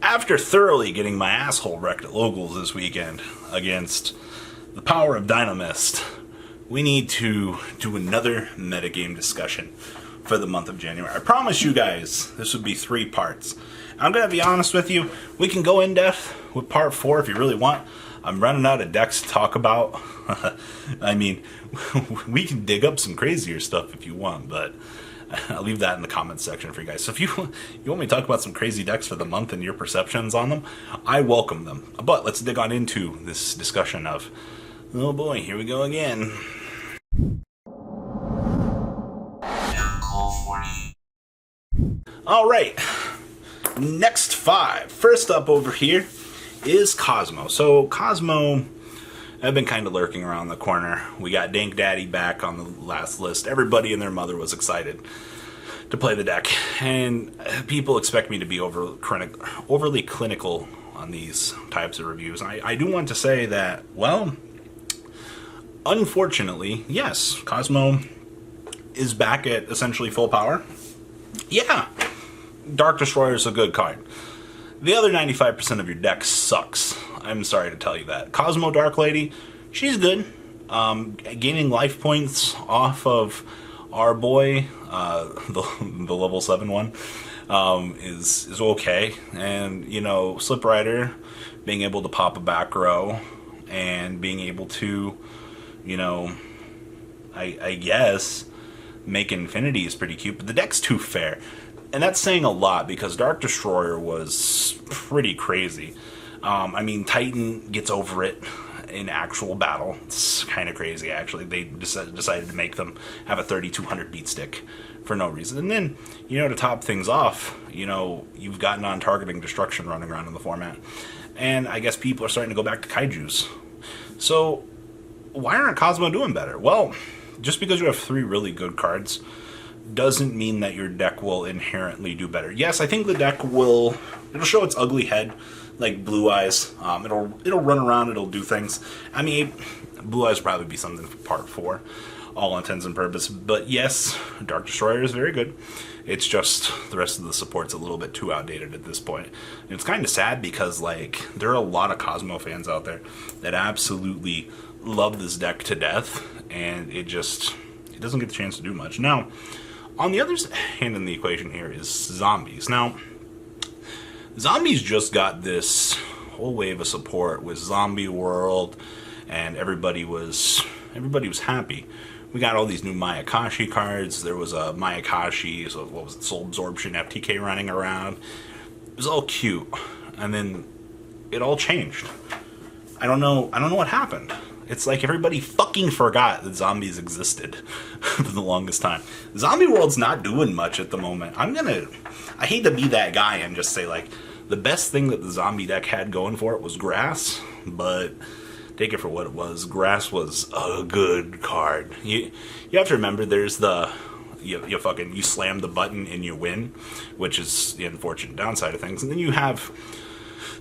After thoroughly getting my asshole wrecked at locals this weekend against the power of Dino Mist, we need to do another metagame discussion for the month of January. I promise you guys this would be 3 parts. I'm going to be honest with you, we can go in depth with part 4 if you really want. I'm running out of decks to talk about. I mean, we can dig up some crazier stuff if you want, but I'll leave that in the comments section for you guys. So if you want me to talk about some crazy decks for the month and your perceptions on them, I welcome them. But let's dig on into this discussion of, oh boy, here we go again. Alright, next 5. First up over here is Cosmo. So Cosmo, I've been kind of lurking around the corner. We got Dank Daddy back on the last list. Everybody and their mother was excited to play the deck. And people expect me to be overly clinical on these types of reviews. I do want to say that, well, unfortunately, yes, Cosmo is back at essentially full power. Yeah, Dark Destroyer is a good card. The other 95% of your deck sucks. I'm sorry to tell you that. Cosmo Dark Lady, she's good. Gaining life points off of our boy, the level 7 one, is okay. And, you know, Slip Rider, being able to pop a back row and being able to, you know, I guess, make Infinity is pretty cute. But the deck's too fair. And that's saying a lot because Dark Destroyer was pretty crazy. I mean, Titan gets over it in actual battle. It's kind of crazy, actually. They decided to make them have a 3200 beat stick for no reason. And then, you know, to top things off, you know, you've got non-targeting destruction running around in the format. And I guess people are starting to go back to kaijus. So, why aren't Cosmo doing better? Well, just because you have 3 really good cards doesn't mean that your deck will inherently do better. Yes, I think the deck it'll show its ugly head, like Blue Eyes. It'll run around, it'll do things. I mean, Blue Eyes will probably be something for part 4, all intents and purposes. But yes, Dark Destroyer is very good. It's just the rest of the support's a little bit too outdated at this point. And it's kind of sad because, like, there are a lot of Cosmo fans out there that absolutely love this deck to death, and it doesn't get the chance to do much. Now, on the other hand in the equation here is Zombies. Now, Zombies just got this whole wave of support with Zombie World, and everybody was happy. We got all these new Mayakashi cards. There was a Mayakashi, so what was it, Soul Absorption FTK running around. It was all cute, and then it all changed. I don't know what happened. It's like everybody fucking forgot that zombies existed for the longest time. Zombie World's not doing much at the moment. I hate to be that guy and just say, like, the best thing that the zombie deck had going for it was Grass, but take it for what it was. Grass was a good card. You have to remember there's you slam the button and you win, which is the unfortunate downside of things. And then you have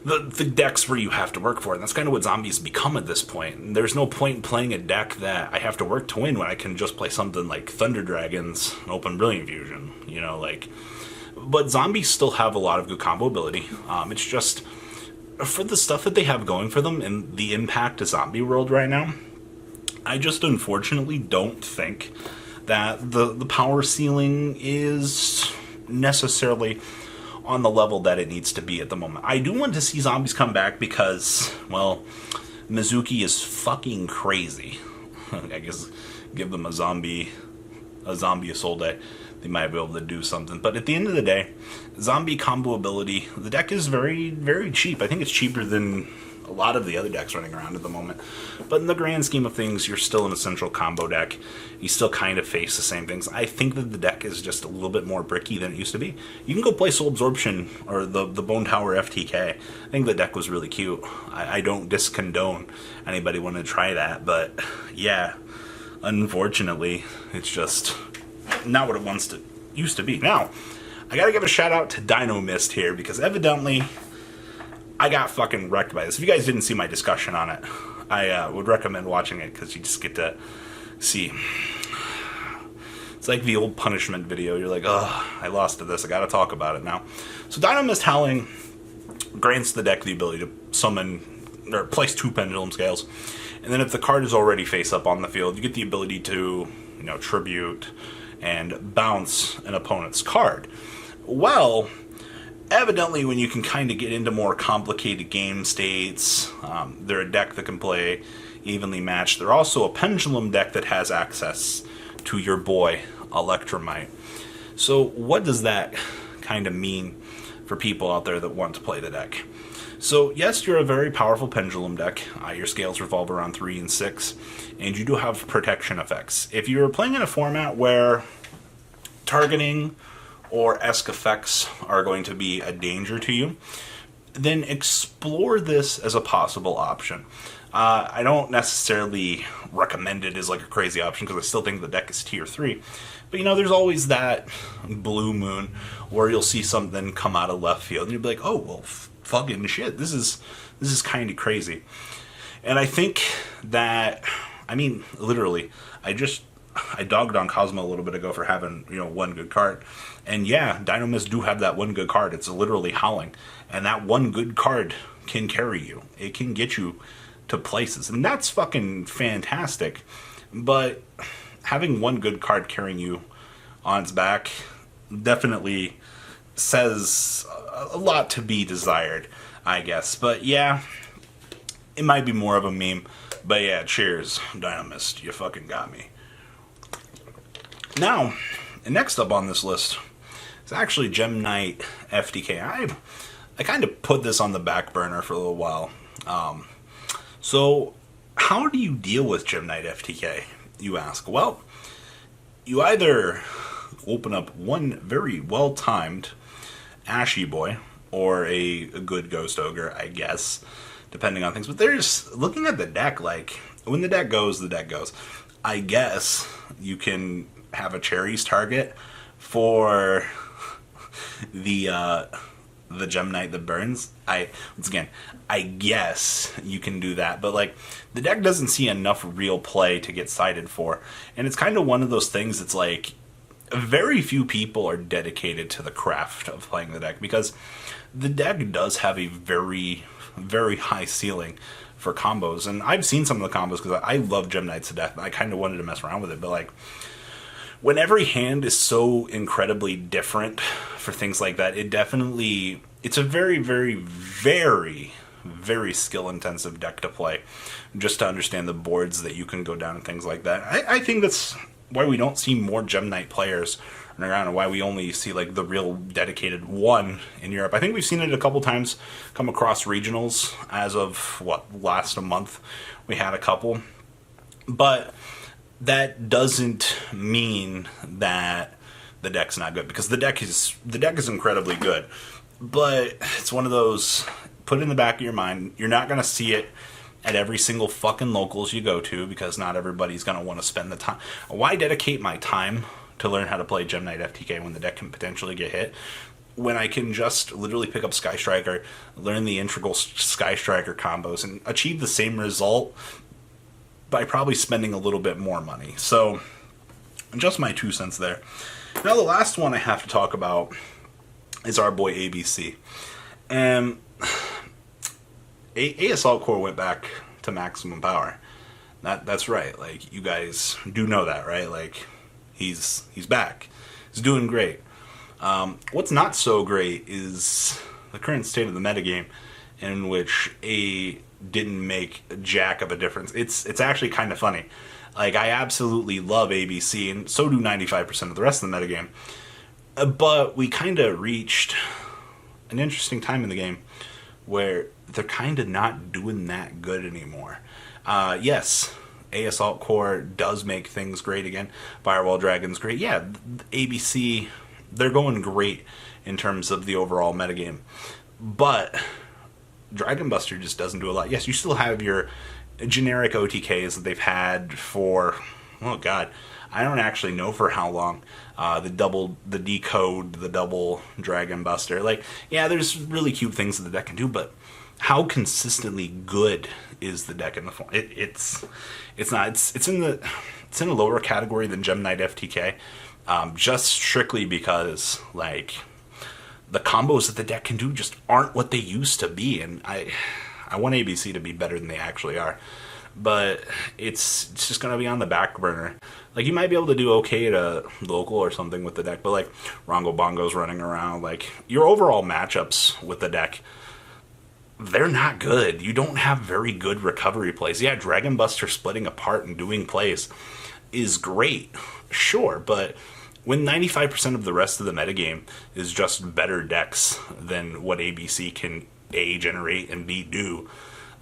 the decks where you have to work for it. And that's kind of what Zombies become at this point. And there's no point in playing a deck that I have to work to win when I can just play something like Thunder Dragons and Open Brilliant Fusion. You know, like, but Zombies still have a lot of good combo ability. It's just, for the stuff that they have going for them and the impact of Zombie World right now, I just unfortunately don't think that the power ceiling is necessarily on the level that it needs to be at the moment. I do want to see Zombies come back because, well, Mizuki is fucking crazy. I guess give them a zombie assault day, they might be able to do something. But at the end of the day, zombie combo ability, the deck is very, very cheap. I think it's cheaper than a lot of the other decks running around at the moment. But in the grand scheme of things, you're still an essential combo deck. You still kind of face the same things. I think that the deck is just a little bit more bricky than it used to be. You can go play Soul Absorption or the Bone Tower FTK. I think the deck was really cute. I don't discondone anybody wanting to try that, but yeah, unfortunately, it's just not what it used to be. Now, I gotta give a shout out to Dino Mist here because evidently I got fucking wrecked by this. If you guys didn't see my discussion on it, I would recommend watching it because you just get to see. It's like the old punishment video. You're like, oh, I lost to this. I gotta talk about it now. So Dino Mist Howling grants the deck the ability to summon or place 2 Pendulum Scales. And then if the card is already face up on the field, you get the ability to, tribute and bounce an opponent's card. Well, evidently when you can kind of get into more complicated game states, they're a deck that can play evenly matched. They're also a pendulum deck that has access to your boy Electromite. So what does that kind of mean for people out there that want to play the deck? So yes, you're a very powerful pendulum deck. Your scales revolve around 3 and 6, and you do have protection effects. If you're playing in a format where targeting or esque effects are going to be a danger to you, then explore this as a possible option. I don't necessarily recommend it as like a crazy option because I still think the deck is tier 3. But there's always that blue moon where you'll see something come out of left field and you'll be like, oh, well, fucking shit, this is kind of crazy. And I think that, literally, I dogged on Cosmo a little bit ago for having, one good card. And yeah, Dino Mist do have that one good card. It's literally Howling. And that one good card can carry you. It can get you to places. And that's fucking fantastic. But having one good card carrying you on its back definitely says a lot to be desired, I guess. But yeah, it might be more of a meme. But yeah, cheers, Dino Mist. You fucking got me. Now, next up on this list is actually Night FDK. I kind of put this on the back burner for a little while. So, how do you deal with Night FDK, you ask? Well, you either open up one very well-timed Ashy Boy, or a good Ghost Ogre, I guess, depending on things. But there's, looking at the deck, like, when the deck goes, the deck goes. I guess you can have a Cherries target for the Gem-Knight that burns. I guess you can do that, but like the deck doesn't see enough real play to get cited for, and it's kind of one of those things that's like very few people are dedicated to the craft of playing the deck, because the deck does have a very, very high ceiling for combos, and I've seen some of the combos because I love Gem Knights to death. I kind of wanted to mess around with it, but like when every hand is so incredibly different for things like that, it's a very, very, very, very skill-intensive deck to play, just to understand the boards that you can go down and things like that. I think that's why we don't see more Gem Knight players around, and why we only see like the real dedicated one in Europe. I think we've seen it a couple times come across regionals as of, last month we had a couple. But that doesn't mean that the deck's not good, because the deck is incredibly good. But it's one of those, put in the back of your mind, you're not going to see it at every single fucking locals you go to, because not everybody's going to want to spend the time. Why dedicate my time to learn how to play Night FDK when the deck can potentially get hit, when I can just literally pick up Sky Striker, learn the integral Sky Striker combos, and achieve the same result by probably spending a little bit more money? So, just my 2 cents there. Now the last one I have to talk about is our boy ABC. And Assault Core went back to maximum power. That's right. Like, you guys do know that, right? Like, he's back. He's doing great. What's not so great is the current state of the metagame, in which didn't make jack of a difference. It's actually kind of funny. Like, I absolutely love ABC, and so do 95% of the rest of the metagame. But we kind of reached an interesting time in the game where they're kind of not doing that good anymore. Yes, Assault Core does make things great again. Firewall Dragon's great. Yeah, ABC, they're going great in terms of the overall metagame. But Dragon Buster just doesn't do a lot. Yes, you still have your generic OTKs that they've had for, oh god, I don't actually know for how long. The decode, the double Dragon Buster. Like, yeah, there's really cute things that the deck can do, but how consistently good is the deck in the form? It's not. It's in a lower category than Night FDK, just strictly because like the combos that the deck can do just aren't what they used to be, and I want ABC to be better than they actually are. But it's just going to be on the back burner. Like, you might be able to do okay at a local or something with the deck, but, like, Rongo Bongo's running around. Like, your overall matchups with the deck, they're not good. You don't have very good recovery plays. Yeah, Dragon Buster splitting apart and doing plays is great, sure, but when 95% of the rest of the metagame is just better decks than what ABC can A, generate, and B, do,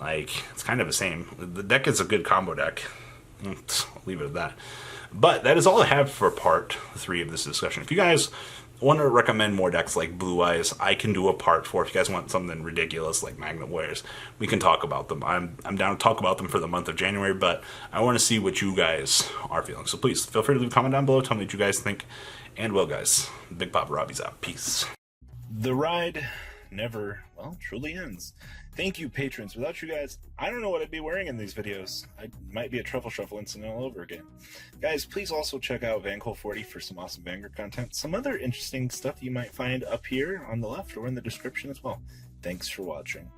like, it's kind of the same. The deck is a good combo deck. I'll leave it at that. But that is all I have for part 3 of this discussion. If you guys want to recommend more decks like Blue Eyes, I can do a part 4. If you guys want something ridiculous like Magnet Warriors, we can talk about them. I'm down to talk about them for the month of January, but I want to see what you guys are feeling. So please, feel free to leave a comment down below. Tell me what you guys think. And well, guys, Big Papa Robbie's out. Peace. The ride never, well, truly ends. Thank you, patrons. Without you guys, I don't know what I'd be wearing in these videos. I might be a Truffle Shuffle incident all over again. Guys, please also check out Vanquil40 for some awesome Vanguard content. Some other interesting stuff you might find up here on the left or in the description as well. Thanks for watching.